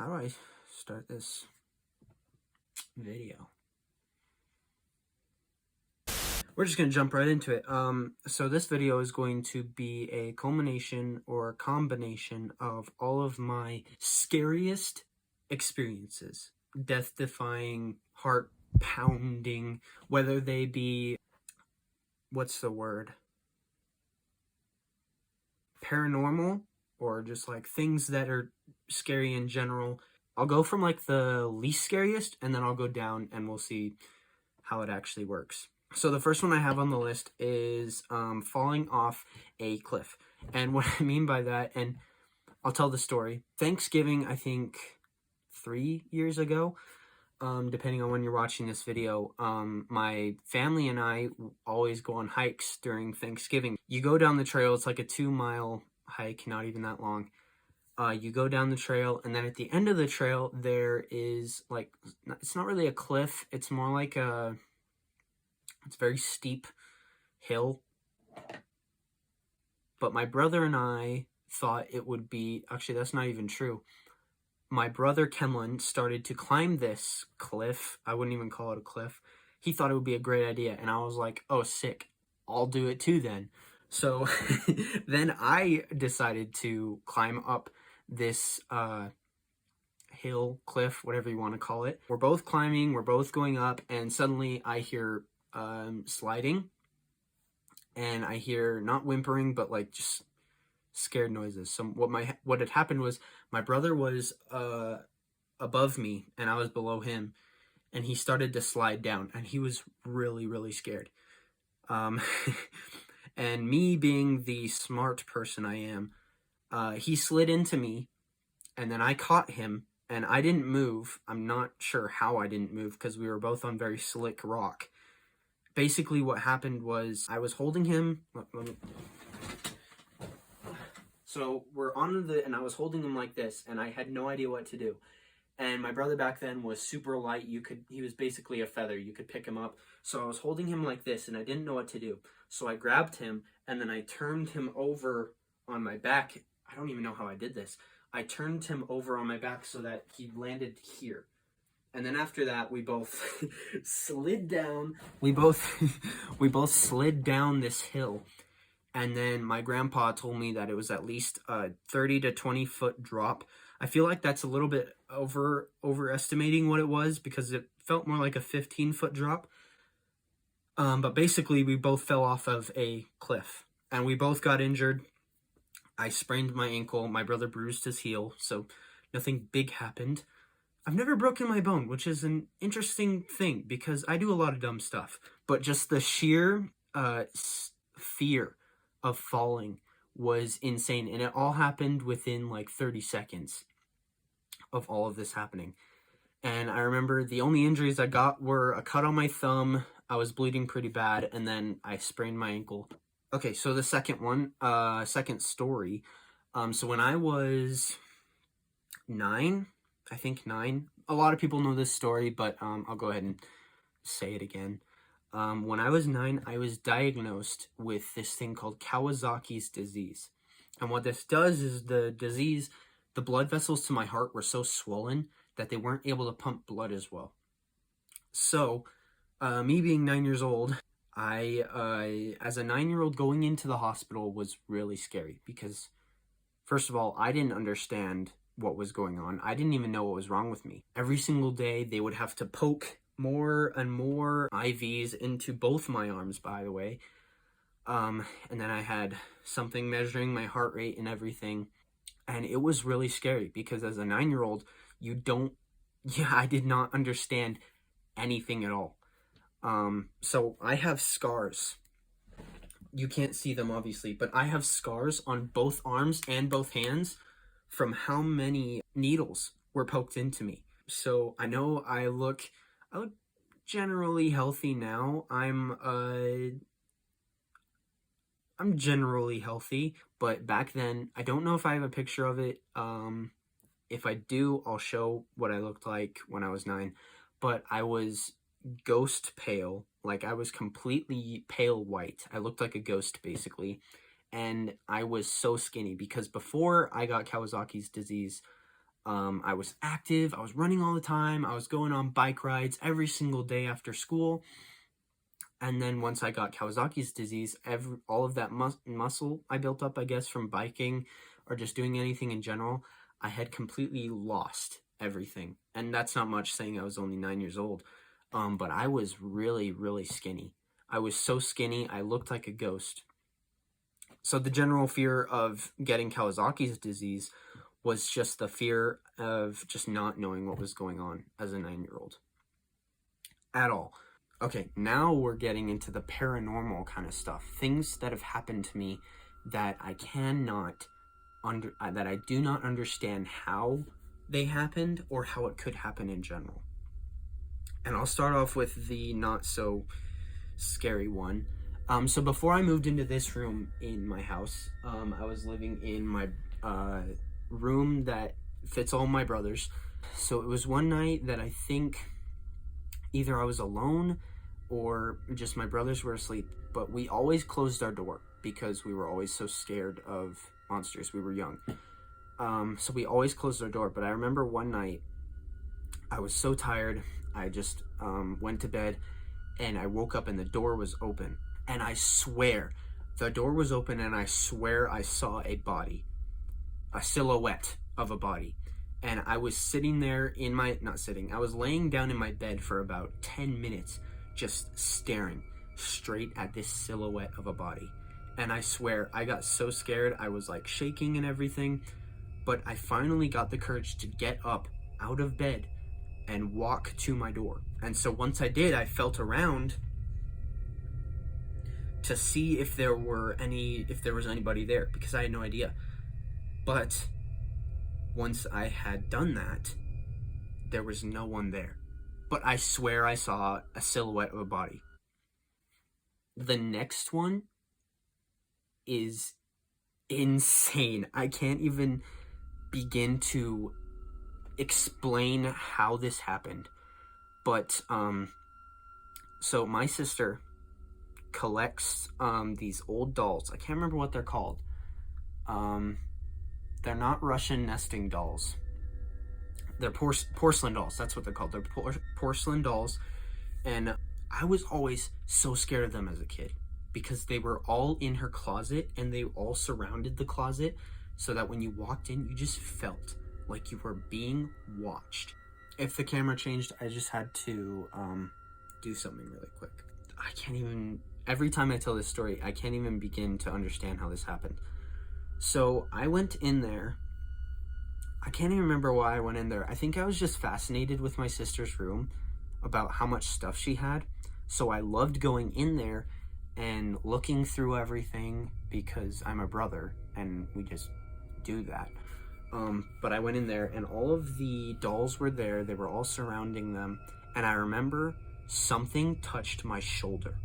How do I start this video? We're just going to jump right into it. So this video is going to be a culmination or a combination of all of my scariest experiences. Death-defying, heart-pounding, whether they be, what's the word? Paranormal, or just like things that are scary in general. I'll go from like the least scariest, and then I'll go down and we'll see how it actually works. So the first one I have on the list is falling off a cliff. And what I mean by that, and I'll tell the story. Thanksgiving, I think 3 years ago, depending on when you're watching this video, my family and I always go on hikes during Thanksgiving. You go down the trail, it's like a 2-mile hike, not even that long. You go down the trail, and then at the end of the trail, there is like, it's not really a cliff, it's more like it's a very steep hill. But my brother and I thought it would be, actually that's not even true. My brother Kemlin started to climb this cliff. I wouldn't even call it a cliff. He thought it would be a great idea, and I was like, oh, sick. I'll do it too then. So then I decided to climb up this hill, cliff, whatever you want to call it. We're both climbing, we're both going up, and suddenly I hear sliding, and I hear not whimpering, but like just scared noises. So what had happened was my brother was above me and I was below him, and he started to slide down, and he was really scared. And me being the smart person I am, he slid into me, and then I caught him, and I didn't move. I'm not sure how I didn't move because we were both on very slick rock. Basically what happened was I was holding him. So we're on and I was holding him like this, and I had no idea what to do. And my brother back then was super light. He was basically a feather. You could pick him up. So I was holding him like this, and I didn't know what to do. So I grabbed him, and then I turned him over on my back. I don't even know how I did this. I turned him over on my back so that he landed here. And then after that, we both slid down. We both slid down this hill. And then my grandpa told me that it was at least a 30 to 20 foot drop. I feel like that's a little bit overestimating what it was, because it felt more like a 15-foot drop. But basically, we both fell off of a cliff, and we both got injured. I sprained my ankle. My brother bruised his heel, so nothing big happened. I've never broken my bone, which is an interesting thing because I do a lot of dumb stuff. But just the sheer fear of falling was insane. And it all happened within like 30 seconds of all of this happening. And I remember the only injuries I got were a cut on my thumb. I was bleeding pretty bad. And then I sprained my ankle. Okay, so the second one, second story. So when I was 9... I think 9. A lot of people know this story, but I'll go ahead and say it again. When I was 9, I was diagnosed with this thing called Kawasaki's disease. And what this does is the blood vessels to my heart were so swollen that they weren't able to pump blood as well. So, me being 9 years old, I as a 9-year-old going into the hospital was really scary because, first of all, I didn't understand what was going on. I didn't even know what was wrong with me. Every single day they would have to poke more and more IVs into both my arms, by the way. And then I had something measuring my heart rate and everything. And it was really scary because as a 9-year-old, I did not understand anything at all. So I have scars. You can't see them obviously, but I have scars on both arms and both hands from how many needles were poked into me. So I know I look generally healthy now. I'm generally healthy, but back then, I don't know if I have a picture of it. If I do, I'll show what I looked like when I was 9. But I was ghost pale. Like, I was completely pale white. I looked like a ghost, basically. And I was so skinny because before I got Kawasaki's disease, I was active. I was running all the time. I was going on bike rides every single day after school. And then once I got Kawasaki's disease, all of that muscle I built up, I guess, from biking or just doing anything in general, I had completely lost everything. And that's not much saying I was only 9 years old. But I was really, really skinny. I was so skinny, I looked like a ghost. So the general fear of getting Kawasaki's disease was just the fear of just not knowing what was going on as a 9-year-old at all. Okay, now we're getting into the paranormal kind of stuff. Things that have happened to me that I that I do not understand how they happened or how it could happen in general. And I'll start off with the not so scary one. So before I moved into this room in my house, I was living in my room that fits all my brothers. So it was one night that I think either I was alone or just my brothers were asleep, but we always closed our door because we were always so scared of monsters. We were young. So we always closed our door, but I remember one night I was so tired, I just went to bed and I woke up and the door was open. And I swear, the door was open and I swear I saw a body, a silhouette of a body. And I was sitting there I was laying down in my bed for about 10 minutes, just staring straight at this silhouette of a body. And I swear, I got so scared, I was like shaking and everything, but I finally got the courage to get up out of bed and walk to my door. And so once I did, I felt around to see if there was anybody there, because I had no idea. But once I had done that, there was no one there. But I swear I saw a silhouette of a body. The next one is insane. I can't even begin to explain how this happened. But, so my sister collects these old dolls. I can't remember what they're called. They're not Russian nesting dolls. They're porcelain dolls. That's what they're called. They're porcelain dolls. And I was always so scared of them as a kid because they were all in her closet and they all surrounded the closet so that when you walked in, you just felt like you were being watched. If the camera changed, I just had to do something really quick. Every time I tell this story, I can't even begin to understand how this happened. So I went in there. I can't even remember why I went in there. I think I was just fascinated with my sister's room about how much stuff she had. So I loved going in there and looking through everything because I'm a brother and we just do that. But I went in there and all of the dolls were there. They were all surrounding them. And I remember something touched my shoulder.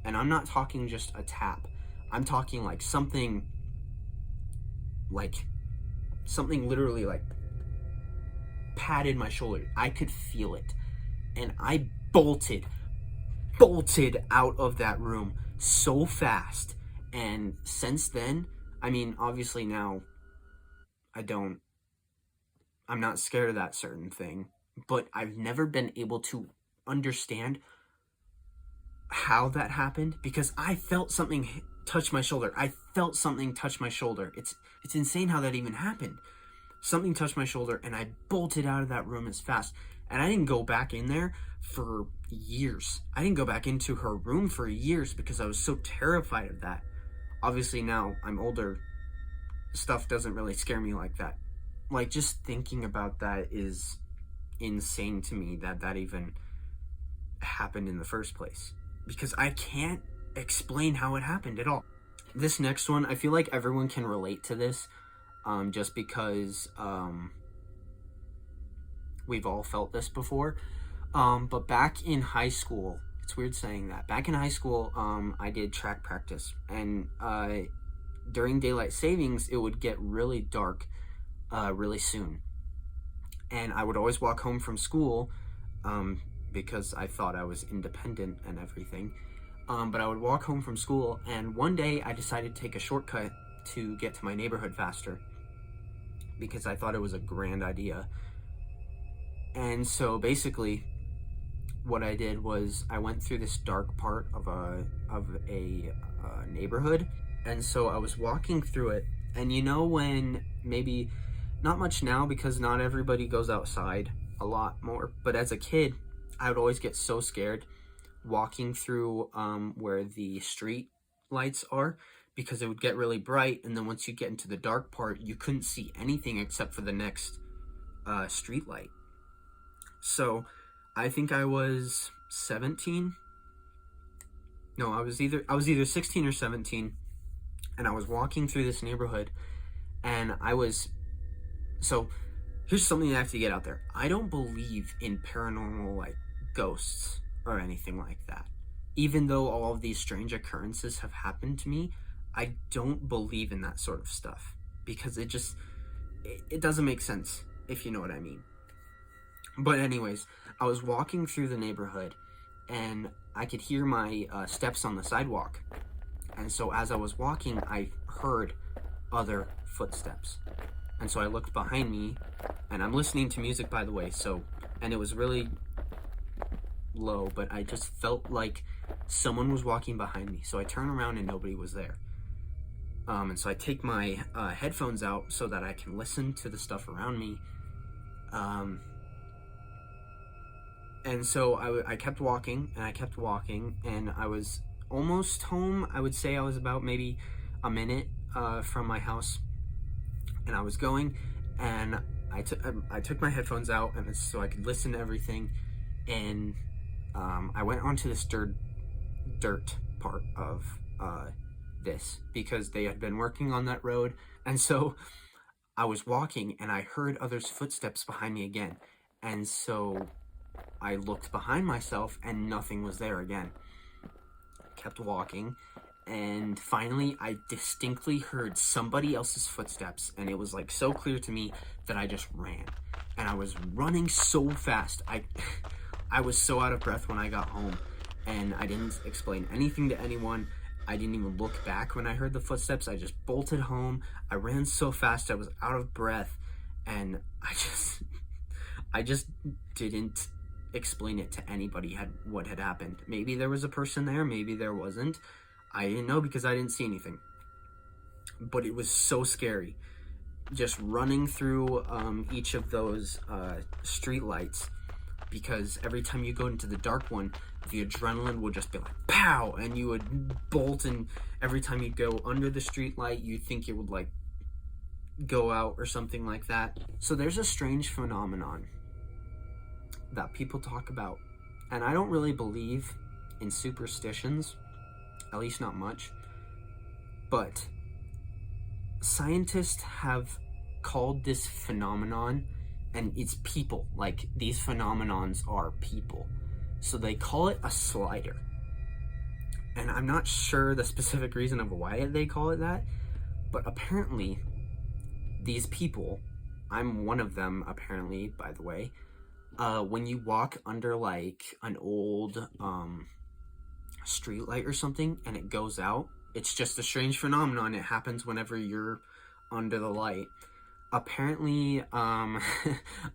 And I'm not talking just a tap. I'm talking like something literally like patted my shoulder. I could feel it. And I bolted out of that room so fast. And since then, I mean, obviously now I'm not scared of that certain thing, but I've never been able to understand how that happened because I felt something touch my shoulder. It's insane how that even happened. Something touched my shoulder and I bolted out of that room as fast. And I didn't go back in there for years. I didn't go back into her room for years because I was so terrified of that. Obviously now I'm older, stuff doesn't really scare me like that. Like just thinking about that is insane to me that even happened in the first place. Because I can't explain how it happened at all. This next one, I feel like everyone can relate to this, just because we've all felt this before. But back in high school, it's weird saying that. Back in high school, I did track practice, and during daylight savings, it would get really dark really soon. And I would always walk home from school because I thought I was independent and everything. But I would walk home from school, and one day I decided to take a shortcut to get to my neighborhood faster. because I thought it was a grand idea. And so basically what I did was I went through this dark part of a neighborhood. And so I was walking through it, and you know, when maybe not much now because not everybody goes outside a lot more, but as a kid I would always get so scared walking through where the street lights are, because it would get really bright, and then once you get into the dark part you couldn't see anything except for the next street light. So I think I was 17. No, I was either 16 or 17, and I was walking through this neighborhood, and so here's something I have to get out there. I don't believe in paranormal, like, ghosts or anything like that. Even though all of these strange occurrences have happened to me, I don't believe in that sort of stuff, because it doesn't make sense, if you know what I mean. But anyways, I was walking through the neighborhood, and I could hear my steps on the sidewalk. And so as I was walking, I heard other footsteps. And so I looked behind me, and I'm listening to music, by the way, and it was really low, but I just felt like someone was walking behind me. So I turned around and nobody was there. And so I take my headphones out so that I can listen to the stuff around me. And so I kept walking, and I kept walking, and I was almost home. I would say I was about maybe a minute from my house, and I was going, and I took my headphones out, and so I could listen to everything, and I went onto this dirt part of this, because they had been working on that road. And so I was walking, and I heard others' footsteps behind me again, and so I looked behind myself, and nothing was there again. Kept walking, and finally I distinctly heard somebody else's footsteps, and it was like so clear to me that I just ran. And I was running so fast. I was so out of breath when I got home, and I didn't explain anything to anyone. I didn't even look back when I heard the footsteps. I just bolted home. I ran so fast I was out of breath, and I just didn't explain it to anybody what had happened. Maybe there was a person there, maybe there wasn't. I didn't know because I didn't see anything. But it was so scary, just running through each of those street lights, because every time you go into the dark one, the adrenaline would just be like pow, and you would bolt, and every time you go under the street light you think it would like go out or something like that. So there's a strange phenomenon that people talk about, and I don't really believe in superstitions, at least not much, but scientists have called this phenomenon, and it's people, like these phenomenons are people, so they call it a slider. And I'm not sure the specific reason of why they call it that, but apparently these people, I'm one of them apparently, by the way, when you walk under like an old street light or something and it goes out, it's just a strange phenomenon. It happens whenever you're under the light. Apparently, I'm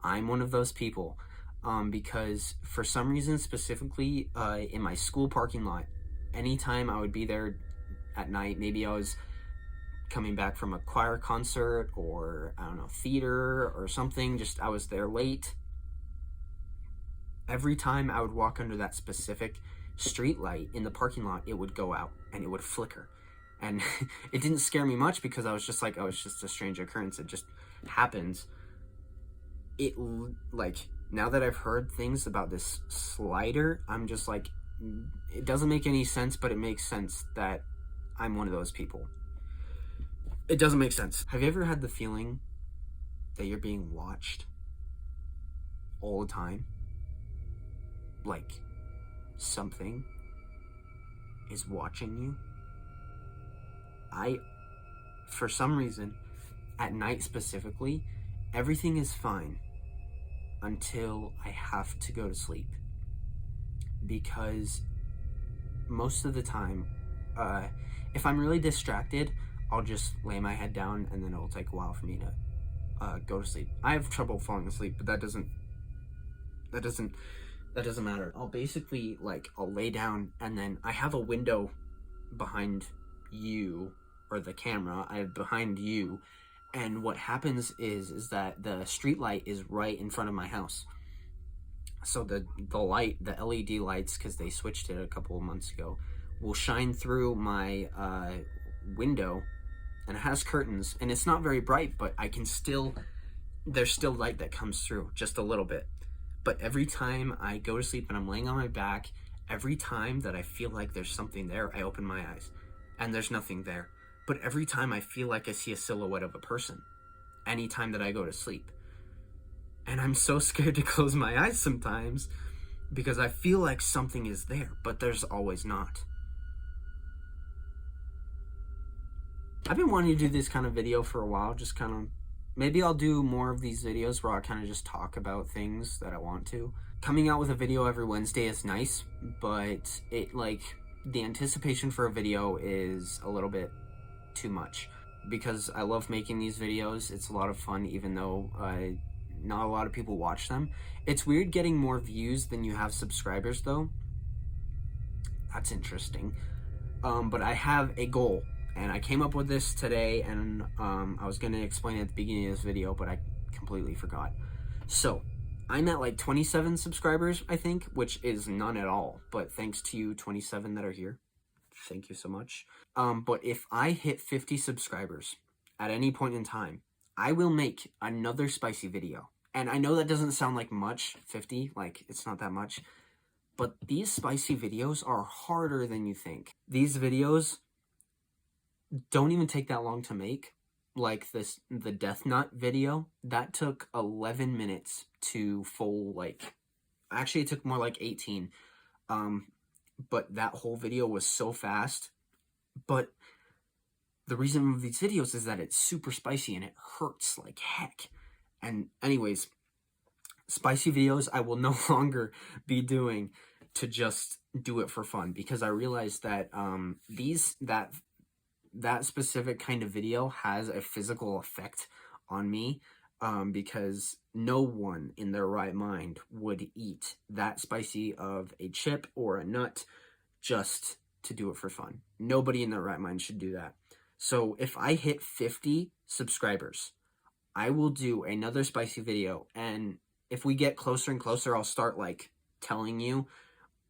one of those people, because for some reason, specifically in my school parking lot, anytime I would be there at night, maybe I was coming back from a choir concert or, I don't know, theater or something, just I was there late. Every time I would walk under that specific street light in the parking lot, it would go out and it would flicker. And it didn't scare me much because I was just like, oh, it's just a strange occurrence. It just happens. It, like, now that I've heard things about this slider, I'm just like, it doesn't make any sense, but it makes sense that I'm one of those people. It doesn't make sense. Have you ever had the feeling that you're being watched all the time? Like, something is watching you? For some reason, at night specifically, everything is fine until I have to go to sleep. Because most of the time, if I'm really distracted, I'll just lay my head down and then it'll take a while for me to go to sleep. I have trouble falling asleep, but that doesn't matter. I'll basically, like, I'll lay down, and then I have a window behind you, or the camera, I have behind you, and what happens is that the street light is right in front of my house. So the light, the LED lights, because they switched it a couple of months ago, will shine through my window, and it has curtains, and it's not very bright, but I can still, there's still light that comes through, just a little bit. But every time I go to sleep and I'm laying on my back, every time that I feel like there's something there, I open my eyes, and there's nothing there. But every time I feel like I see a silhouette of a person, anytime that I go to sleep. And I'm so scared to close my eyes sometimes, because I feel like something is there, but there's always not. I've been wanting to do this kind of video for a while, just kind of, maybe I'll do more of these videos where I kind of just talk about things that I want to. Coming out with a video every Wednesday is nice, but it, like, the anticipation for a video is a little bit too much, because I love making these videos. It's a lot of fun, even though not a lot of people watch them. It's weird getting more views than you have subscribers, though. That's interesting. But I have a goal, and I came up with this today, and I was going to explain it at the beginning of this video, but I completely forgot. So I'm at like 27 subscribers, I think, which is none at all, but thanks to you 27 that are here, thank you so much. But if I hit 50 subscribers at any point in time, I will make another spicy video. And I know that doesn't sound like much, 50, like, it's not that much, but these spicy videos are harder than you think. These videos don't even take that long to make. Like the Death Nut video, that took 11 minutes to full, like, actually it took more like 18. But that whole video was so fast. But the reason of these videos is that it's super spicy and it hurts like heck. And anyways, spicy videos I will no longer be doing to just do it for fun, because I realized that that specific kind of video has a physical effect on me, because no one in their right mind would eat that spicy of a chip or a nut just to do it for fun. Nobody in their right mind should do that. So if I hit 50 subscribers, I will do another spicy video, and if we get closer and closer, I'll start, like, telling you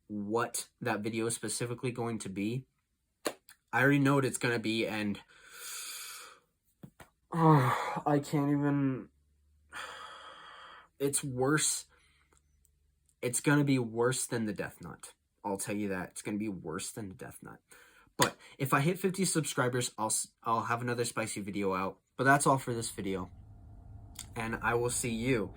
what that video is specifically going to be. I already know what it's going to be, and I can't even, it's worse. It's going to be worse than the Death Nut. I'll tell you that. It's going to be worse than the Death Nut. But if I hit 50 subscribers, I'll have another spicy video out. But that's all for this video. And I will see you